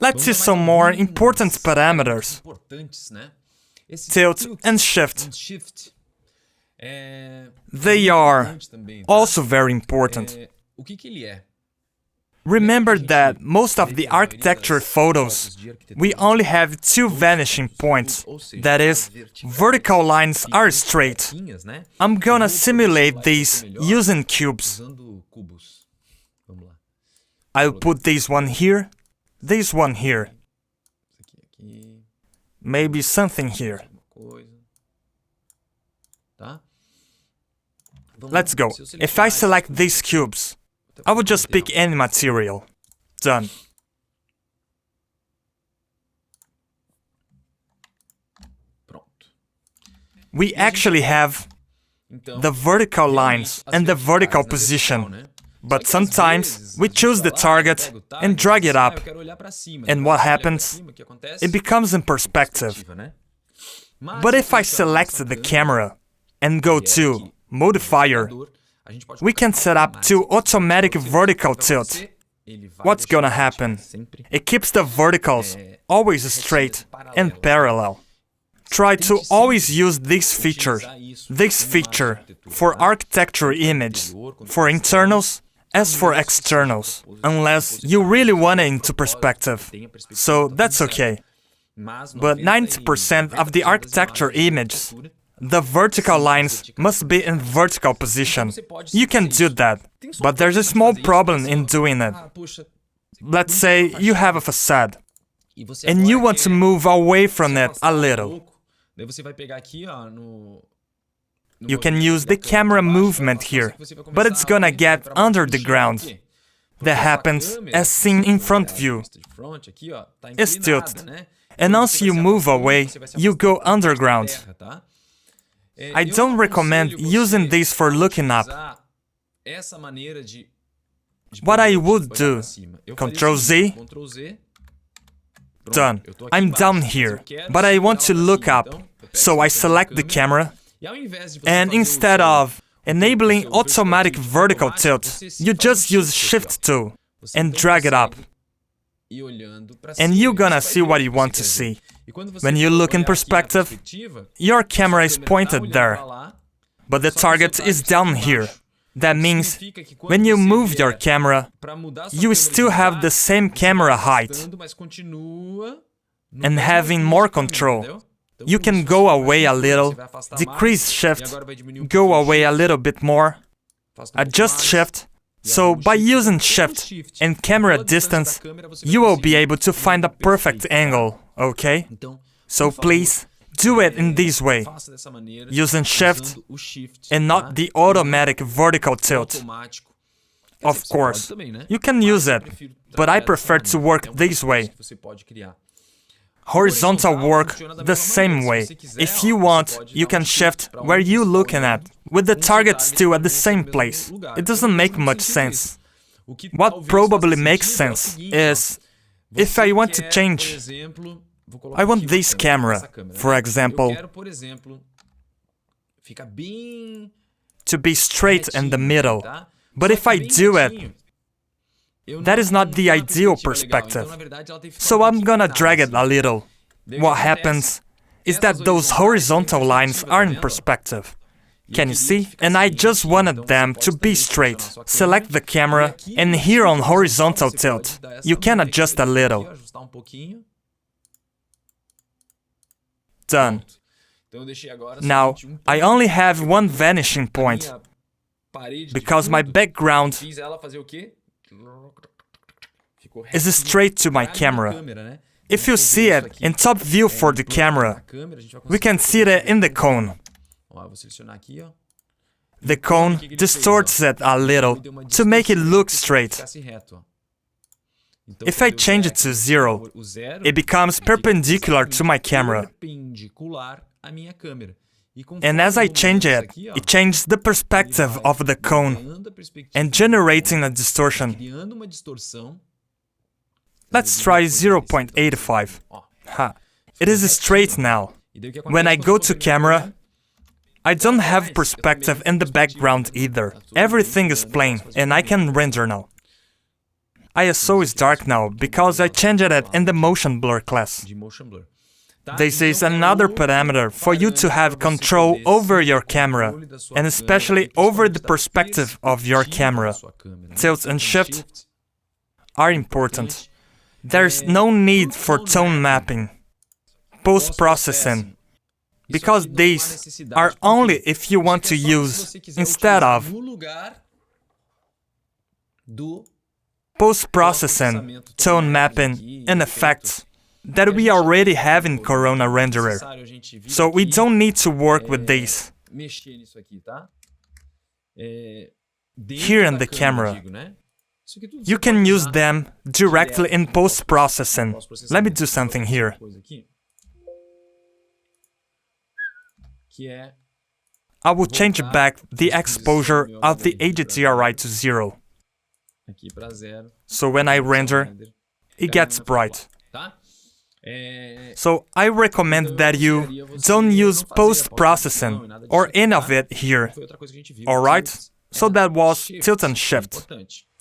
Let's see some more important parameters. Tilt and shift. They are also very important. Remember that most of the architecture photos, we only have two vanishing points. That is, vertical lines are straight. I'm gonna simulate these using cubes. I'll put this one here, this one here. Maybe something here. Let's go. If I select these cubes, I would just pick any material. Done. We actually have the vertical lines and the vertical position. But sometimes we choose the target and drag it up. And what happens? It becomes in perspective. But if I select the camera and go to Modifier, we can set up to automatic vertical tilt. What's gonna happen? It keeps the verticals always straight and parallel. Try to always use this feature for architecture images, for internals as for externals, unless you really want it into perspective. So that's okay. But 90% of the architecture images, the vertical lines must be in vertical position. You can do that, but there's a small problem in doing it. Let's say you have a facade, and you want to move away from it a little. You can use the camera movement here, but it's gonna get under the ground. That happens as seen in front view. It's tilted. And once you move away, you go underground. I don't recommend using this for looking up. What I would do, Ctrl Z, done. I'm down here, but I want to look up, so I select the camera, and instead of enabling automatic vertical tilt, you just use Shift tool and drag it up. And you're gonna see what you want to see. When you look in perspective, your camera is pointed there, but the target is down here. That means, when you move your camera, you still have the same camera height. And having more control, you can go away a little, decrease shift, go away a little bit more, adjust shift. So by using shift and camera distance, you will be able to find a perfect angle, okay? So please, do it in this way, using shift and not the automatic vertical tilt. Of course, you can use it, but I prefer to work this way. Horizontal work the same way. If you want, you can shift where you're looking at, with the target still at the same place. It doesn't make much sense. What probably makes sense is, if I want to change, I want this camera, for example, to be straight in the middle. But if I do it, that is not the ideal perspective. So I'm gonna drag it a little. What happens is that those horizontal lines are in perspective. Can you see? And I just wanted them to be straight. Select the camera, and here on horizontal tilt, you can adjust a little. Done. Now, I only have one vanishing point, because my background is straight to my camera. If you see it in top view for the camera, we can see it in the cone. The cone distorts it a little to make it look straight. If I change it to 0, it becomes perpendicular to my camera. And as I change it, it changes the perspective of the cone and generating a distortion. Let's try 0.85. Ha! It is straight now. When I go to camera, I don't have perspective in the background either. Everything is plain, and I can render now. ISO is dark now because I changed it in the motion blur class. This is another parameter for you to have control over your camera, and especially over the perspective of your camera. Tilt and shift are important. There's no need for tone mapping, post-processing, because these are only if you want to use instead of post-processing, tone mapping, and effects that we already have in Corona Renderer. So we don't need to work with these. Here in the camera, you can use them directly in post-processing. Let me do something here. I will change back the exposure of the HDRI to 0. So when I render, it gets bright. So I recommend that you don't use post-processing or any of it here. Alright? So that was tilt and shift.